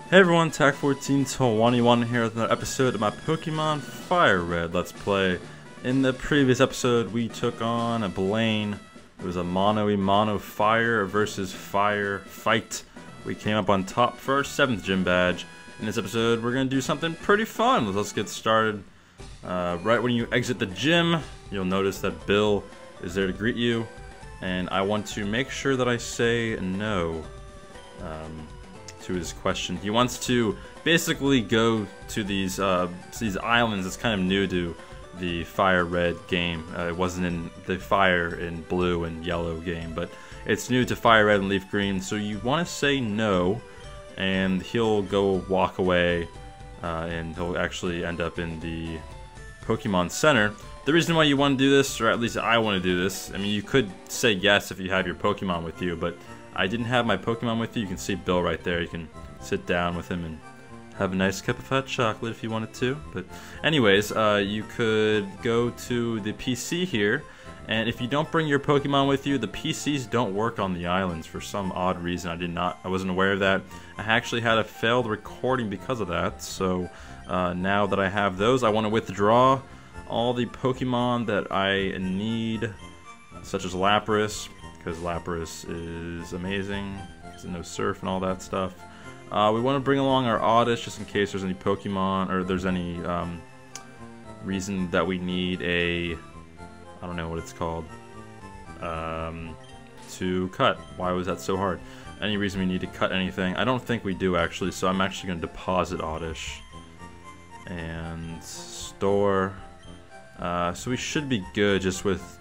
Hey everyone, TAC1421 here with another episode of my Pokemon FireRed Let's Play. In the previous episode, we took on a Blaine. It was a mono fire versus fire fight. We came up on top for our 7th gym badge. In this episode, we're going to do something pretty fun. Let's get started. Right when you exit the gym, you'll notice that Bill is there to greet you. And I want to make sure that I say no. To his question. He wants to basically go to these islands. It's kind of new to the FireRed game. It wasn't in the Fire in Blue and Yellow game, but it's new to FireRed and Leaf Green. So you want to say no, and he'll go walk away, and he'll actually end up in the Pokemon Center. The reason why you want to do this, or at least I want to do this, I mean, you could say yes if you have your Pokemon with you, but I didn't have my Pokemon with you. You can see Bill right there. You can sit down with him and have a nice cup of hot chocolate if you wanted to. But anyways, you could go to the PC here, and if you don't bring your Pokemon with you, the PCs don't work on the islands for some odd reason. I wasn't aware of that. I actually had a failed recording because of that. So now that I have those, I want to withdraw all the Pokemon that I need, such as Lapras, because Lapras is amazing, because it knows Surf and all that stuff. We want to bring along our Oddish just in case there's any Pokemon, or there's any reason that we need a, I don't know what it's called, to cut. Why was that so hard? Any reason we need to cut anything? I don't think we do actually, so I'm actually going to deposit Oddish and store. So we should be good just with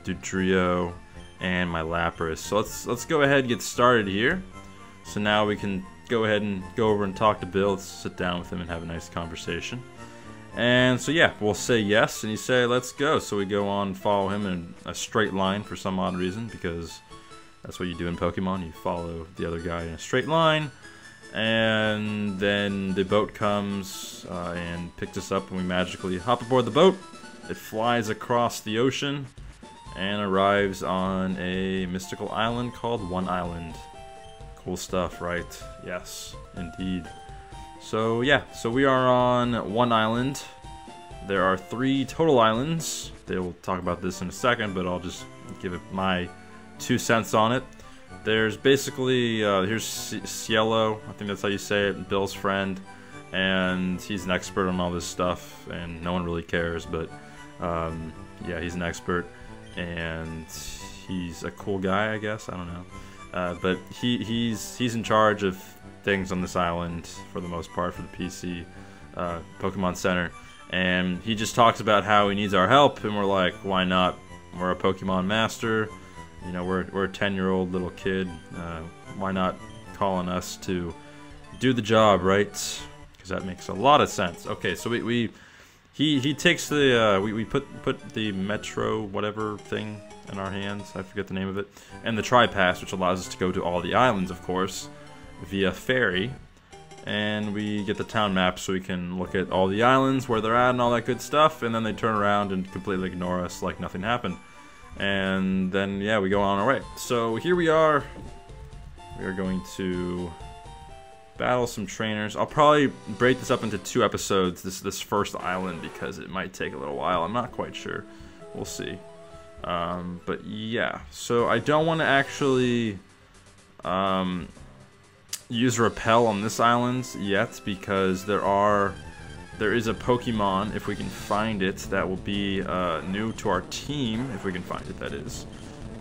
Dodrio and my Lapras. So let's go ahead and get started here. So now we can go ahead and go over and talk to Bill. Let's sit down with him and have a nice conversation. And so yeah, we'll say yes, and you say let's go. So we go on and follow him in a straight line for some odd reason, because that's what you do in Pokemon. You follow the other guy in a straight line. And then the boat comes and picks us up, and we magically hop aboard the boat. It flies across the ocean and arrives on a mystical island called One Island. Cool stuff, right? Yes, indeed. So yeah, so we are on One Island. There are 3 total islands. They will talk about this in a second, but I'll just give it my 2 cents on it. There's basically, here's Cielo, I think that's how you say it, Bill's friend, and he's an expert on all this stuff, and no one really cares, but yeah, he's an expert. And he's a cool guy, I guess. I don't know, but he's in charge of things on this island for the most part for the PC Pokemon Center, and he just talks about how he needs our help, and we're like, why not? We're a Pokemon master, you know, we're a 10-year-old little kid. Why not call on us to do the job, right? Because that makes a lot of sense. Okay, so He takes the, we put the Metro whatever thing in our hands, I forget the name of it, and the Tri-Pass, which allows us to go to all the islands, of course, via ferry, and we get the town map so we can look at all the islands, where they're at, and all that good stuff, and then they turn around and completely ignore us like nothing happened. And then, yeah, we go on our way. So here we are going to battle some trainers. I'll probably break this up into 2 episodes, this first island, because it might take a little while. I'm not quite sure. We'll see. But yeah, so I don't want to actually use Repel on this island yet, because there is a Pokemon, if we can find it, that will be new to our team, if we can find it, that is.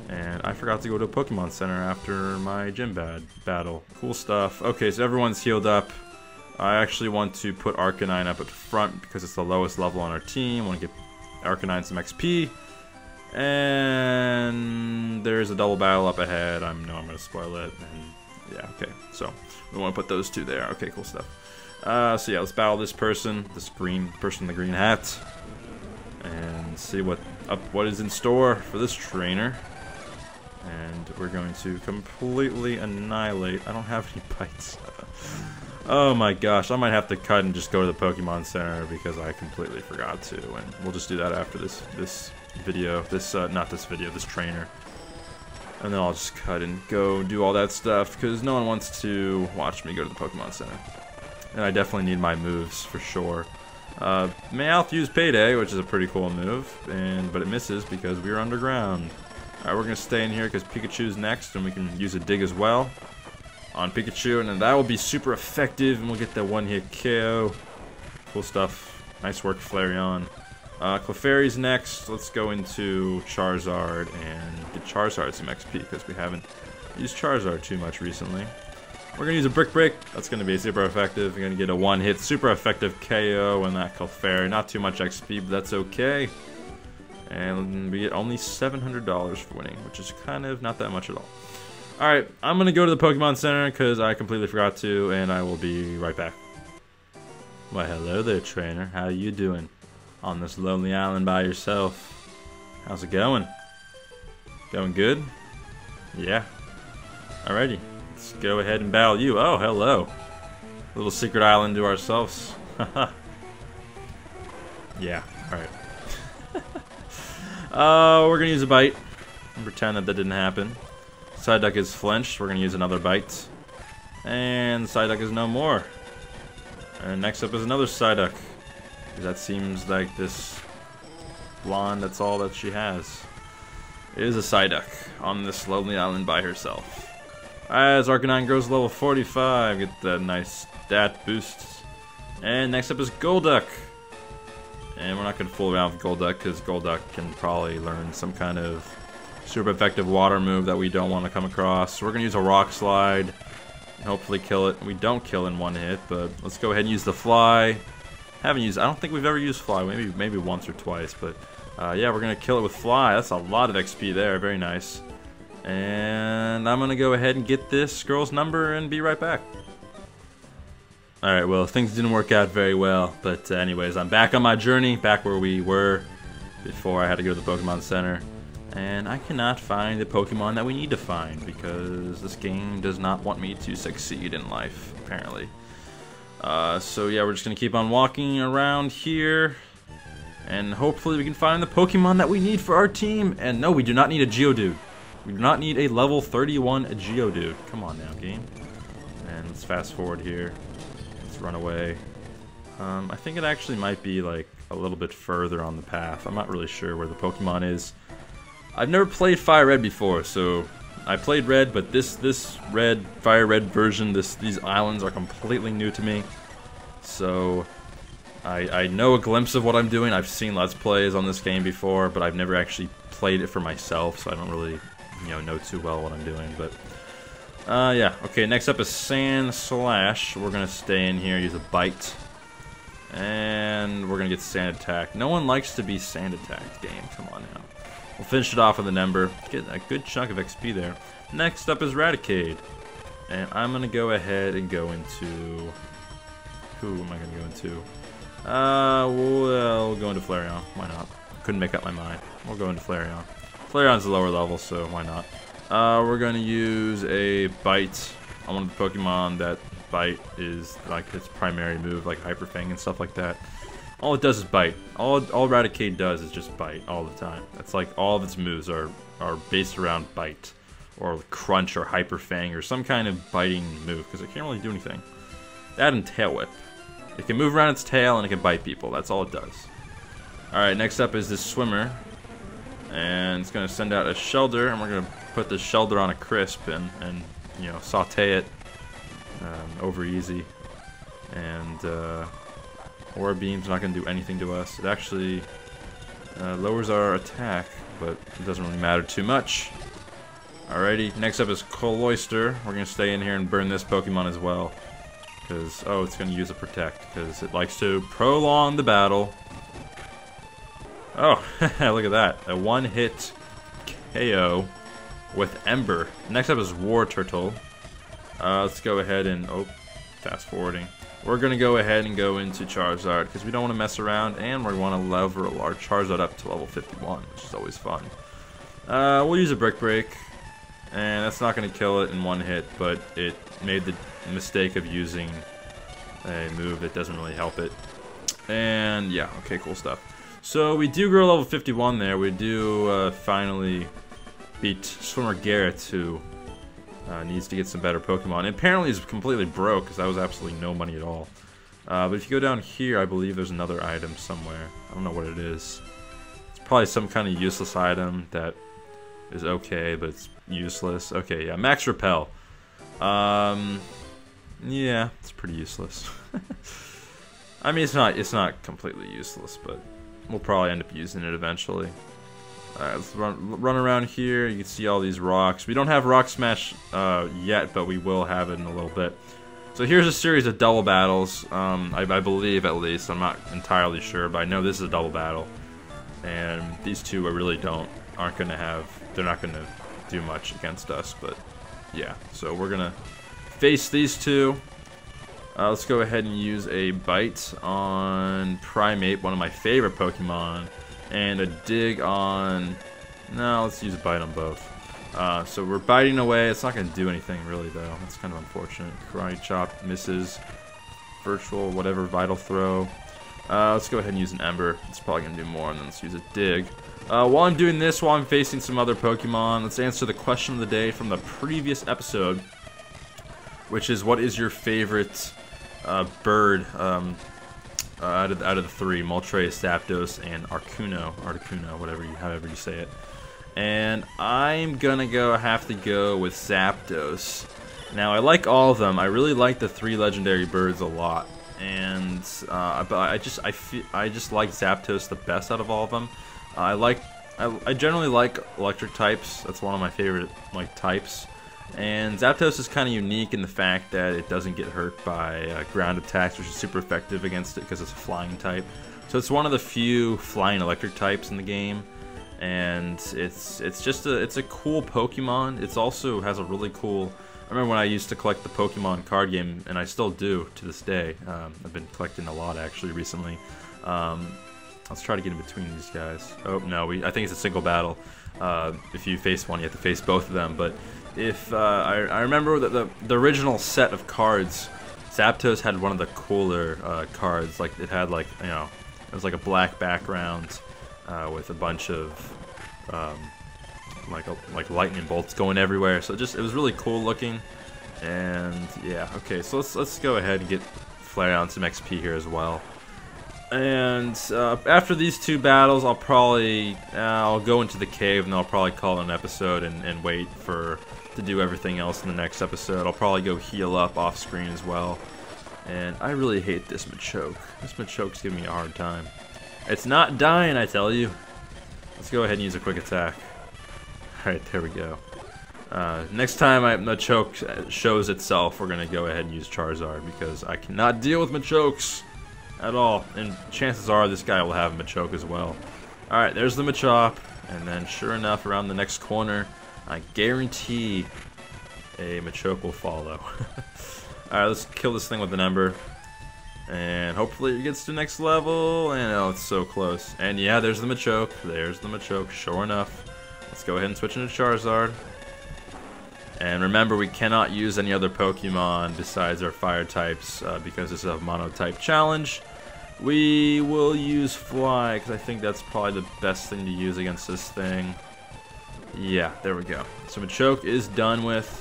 And I forgot to go to a Pokemon Center after my gym battle. Cool stuff. Okay, so everyone's healed up. I actually want to put Arcanine up at front because it's the lowest level on our team. I want to get Arcanine some XP. And there's a double battle up ahead. I'm going to spoil it. And yeah, okay. So we want to put those 2 there. Okay, cool stuff. So yeah, let's battle this person, this person in the green hat, and see what is in store for this trainer. And we're going to completely annihilate. I don't have any bites. Oh my gosh, I might have to cut and just go to the Pokemon Center because I completely forgot to. And we'll just do that after this video. Not this video, this trainer. And then I'll just cut and go do all that stuff because no one wants to watch me go to the Pokemon Center. And I definitely need my moves for sure. Meowth used Payday, which is a pretty cool move, but it misses because we are underground. Alright, we're going to stay in here because Pikachu's next, and we can use a dig as well on Pikachu, and then that will be super effective, and we'll get that one-hit KO. Cool stuff. Nice work, Flareon. Clefairy's next. Let's go into Charizard and get Charizard some XP because we haven't used Charizard too much recently. We're going to use a Brick Break. That's going to be super effective. We're going to get a one-hit super effective KO on that Clefairy. Not too much XP, but that's okay. And we get only $700 for winning, which is kind of not that much at all. Alright, I'm going to go to the Pokemon Center because I completely forgot to, and I will be right back. Well, hello there, trainer. How you doing on this lonely island by yourself? How's it going? Going good? Yeah. Alrighty. Let's go ahead and battle you. Oh, hello. Little secret island to ourselves. Yeah, alright. We're gonna use a bite and pretend that didn't happen. Psyduck is flinched. We're gonna use another bite. And Psyduck is no more. And next up is another Psyduck. That seems like this blonde, that's all that she has. It is a Psyduck on this lonely island by herself. As Arcanine grows to level 45, get that nice stat boost. And next up is Golduck. And we're not going to fool around with Golduck because Golduck can probably learn some kind of super effective water move that we don't want to come across. So we're going to use a Rock Slide and hopefully kill it. We don't kill in one hit, but let's go ahead and use the Fly. I don't think we've ever used Fly, maybe once or twice, but yeah, we're going to kill it with Fly. That's a lot of XP there, very nice. And I'm going to go ahead and get this girl's number and be right back. Alright, well, things didn't work out very well, but anyways, I'm back on my journey, back where we were before I had to go to the Pokemon Center. And I cannot find the Pokemon that we need to find, because this game does not want me to succeed in life, apparently. So yeah, we're just going to keep on walking around here, and hopefully we can find the Pokemon that we need for our team. And no, we do not need a Geodude. We do not need a level 31 Geodude. Come on now, game. And let's fast forward here. Let's run away. I think it actually might be like a little bit further on the path. I'm not really sure where the Pokemon is. I've never played FireRed before, so I played Red, but this Red, FireRed version, these islands are completely new to me. So I know a glimpse of what I'm doing. I've seen Let's Plays on this game before, but I've never actually played it for myself, so I don't really know too well what I'm doing. But yeah, okay, next up is Sand Slash. We're gonna stay in here, use a bite, and we're gonna get Sand Attack. No one likes to be Sand Attacked, game. Come on now. We'll finish it off with an Ember. Get a good chunk of XP there. Next up is Raticate, and I'm gonna go ahead and go into. Who am I gonna go into? We'll go into Flareon. Why not? Couldn't make up my mind. We'll go into Flareon. Flareon's a lower level, so why not? We're going to use a Bite on one of the Pokemon that Bite is like its primary move, like Hyper Fang and stuff like that. All it does is bite. All Raticate does is just bite all the time. That's like all of its moves are based around bite, or crunch, or Hyper Fang, or some kind of biting move, because it can't really do anything. That and Tail Whip. It can move around its tail and it can bite people. That's all it does. Alright, next up is this Swimmer. And it's going to send out a Shelder, and we're going to put the Shelder on a Crisp and saute it over easy. And Aura Beam's not going to do anything to us. It actually lowers our attack, but it doesn't really matter too much. Alrighty, next up is Cloyster. We're going to stay in here and burn this Pokemon as well. Because, oh, it's going to use a Protect, because it likes to prolong the battle. Oh, look at that. A one-hit KO with Ember. Next up is Wartortle. Let's go ahead and, fast forwarding. We're going to go ahead and go into Charizard, because we don't want to mess around, and we want to level our Charizard up to level 51, which is always fun. We'll use a Brick Break, and that's not going to kill it in one hit, but it made the mistake of using a move that doesn't really help it. And yeah, okay, cool stuff. So we do grow level 51 there. We do finally beat Swimmer Garrett, who Needs to get some better Pokemon. And apparently he's completely broke because that was absolutely no money at all. But if you go down here, I believe there's another item somewhere. I don't know what it is. It's probably some kind of useless item that is okay, but it's useless. Okay, yeah, Max Repel. Yeah, it's pretty useless. I mean, it's not completely useless, but we'll probably end up using it eventually. Alright, let's run around here. You can see all these rocks. We don't have Rock Smash yet, but we will have it in a little bit. So here's a series of double battles. I believe, at least. I'm not entirely sure, but I know this is a double battle. And these two aren't gonna have. They're not gonna do much against us, but yeah. So we're gonna face these two. Let's go ahead and use a Bite on Primeape, one of my favorite Pokemon, and a Dig on... No, let's use a Bite on both. So we're biting away. It's not going to do anything really, though. That's kind of unfortunate. Karate Chop misses. Virtual, whatever, Vital Throw. Let's go ahead and use an Ember. It's probably going to do more, and then let's use a Dig. While I'm doing this, while I'm facing some other Pokemon, let's answer the question of the day from the previous episode, which is, what is your favorite bird out of the three? Moltres, Zapdos, and Articuno, however you say it. And I'm gonna have to go with Zapdos. Now, I like all of them. I really like the three legendary birds a lot, and but I just like Zapdos the best out of all of them. I generally like electric types. That's one of my favorite types. And Zapdos is kind of unique in the fact that it doesn't get hurt by ground attacks, which is super effective against it because it's a flying type. So it's one of the few flying electric types in the game, and it's a cool Pokemon. It also has a really cool. I remember when I used to collect the Pokemon card game, and I still do to this day. I've been collecting a lot actually recently. Let's try to get in between these guys. Oh no, I think it's a single battle. If you face one, you have to face both of them, but. If I remember that the original set of cards, Zapdos had one of the cooler cards. Like it had it was like a black background with a bunch of like lightning bolts going everywhere. So it was really cool looking. And yeah, okay. So let's go ahead and get Flareon some XP here as well. And after these two battles, I'll go into the cave, and I'll probably call it an episode and wait to do everything else in the next episode. I'll probably go heal up off screen as well. And I really hate this Machoke. This Machoke's giving me a hard time. It's not dying, I tell you. Let's go ahead and use a quick attack. Alright, there we go. Next time Machoke shows itself, we're going to go ahead and use Charizard, because I cannot deal with Machokes at all. And chances are this guy will have a Machoke as well. Alright, there's the Machop. And then sure enough, around the next corner, I guarantee a Machoke will follow. Alright, let's kill this thing with an Ember. And hopefully it gets to next level. And oh, it's so close. And yeah, there's the Machoke. There's the Machoke, sure enough. Let's go ahead and switch into Charizard. And remember, we cannot use any other Pokemon besides our fire types because this is a MonoType challenge. We will use Fly, because I think that's probably the best thing to use against this thing. Yeah, there we go. So Machoke is done with.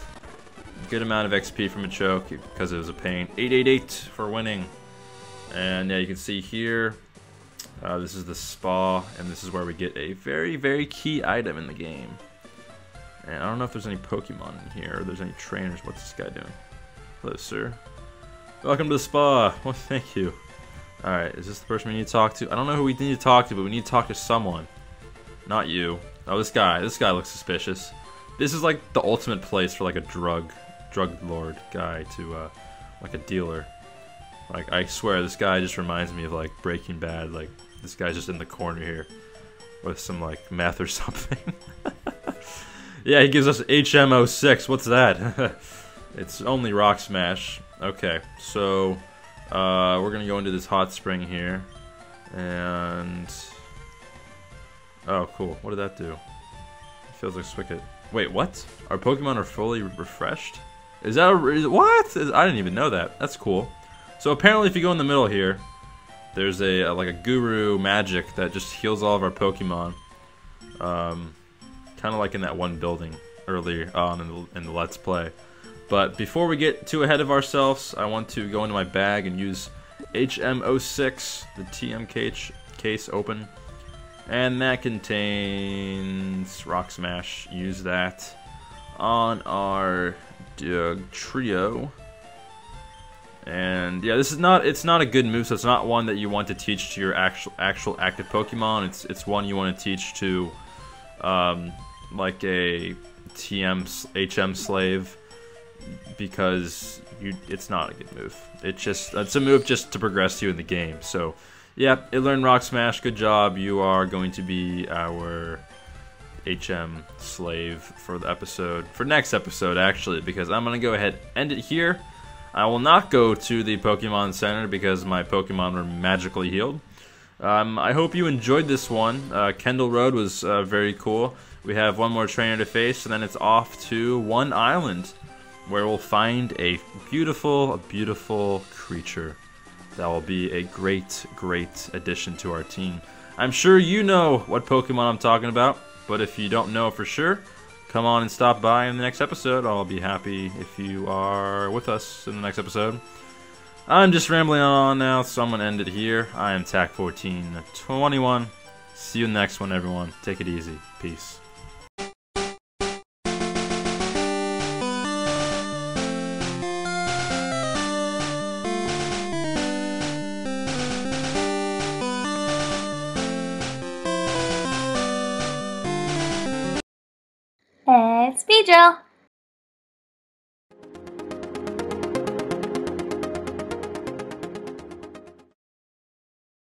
Good amount of XP from Machoke because it was a pain. 888 for winning. And yeah, you can see here, this is the spa, and this is where we get a very, very key item in the game. And I don't know if there's any Pokemon in here, or there's any trainers. What's this guy doing? Hello, sir. Welcome to the spa. Well, thank you. Alright, is this the person we need to talk to? I don't know who we need to talk to, but we need to talk to someone. Not you. Oh, this guy looks suspicious. This is like the ultimate place for like a drug lord guy to, like a dealer. Like, I swear, this guy just reminds me of like Breaking Bad. Like, this guy's just in the corner here with some like meth or something. Yeah, he gives us HM06. What's that? It's only Rock Smash. Okay, so we're gonna go into this hot spring here, and oh, cool. What did that do? It feels like Swicket. Wait, what? Our Pokemon are fully refreshed? Is that what? I didn't even know that. That's cool. So apparently, if you go in the middle here, there's like a Guru magic that just heals all of our Pokemon. Kind of like in that one building, earlier on in the Let's Play. But before we get too ahead of ourselves, I want to go into my bag and use HM06, the TM case open. And that contains Rock Smash. Use that on our trio. And yeah, it's not a good move, so it's not one that you want to teach to your actual active Pokemon. It's one you want to teach to like a HM slave, because it's not a good move. It's a move just to progress you in the game. So yeah, it learned Rock Smash. Good job. You are going to be our HM slave for the episode, for next episode actually, because I'm gonna go ahead and end it here. I will not go to the Pokemon Center because my Pokemon were magically healed. I hope you enjoyed this one. Kendall Road was very cool. We have one more trainer to face, and then it's off to one island where we'll find a beautiful creature that will be a great addition to our team. I'm sure you know what Pokemon I'm talking about, but if you don't know for sure, come on and stop by in the next episode. I'll be happy if you are with us in the next episode. I'm just rambling on now, so I'm going to end it here. I am TAC1421. See you in the next one, everyone. Take it easy. Peace. It's Pedro.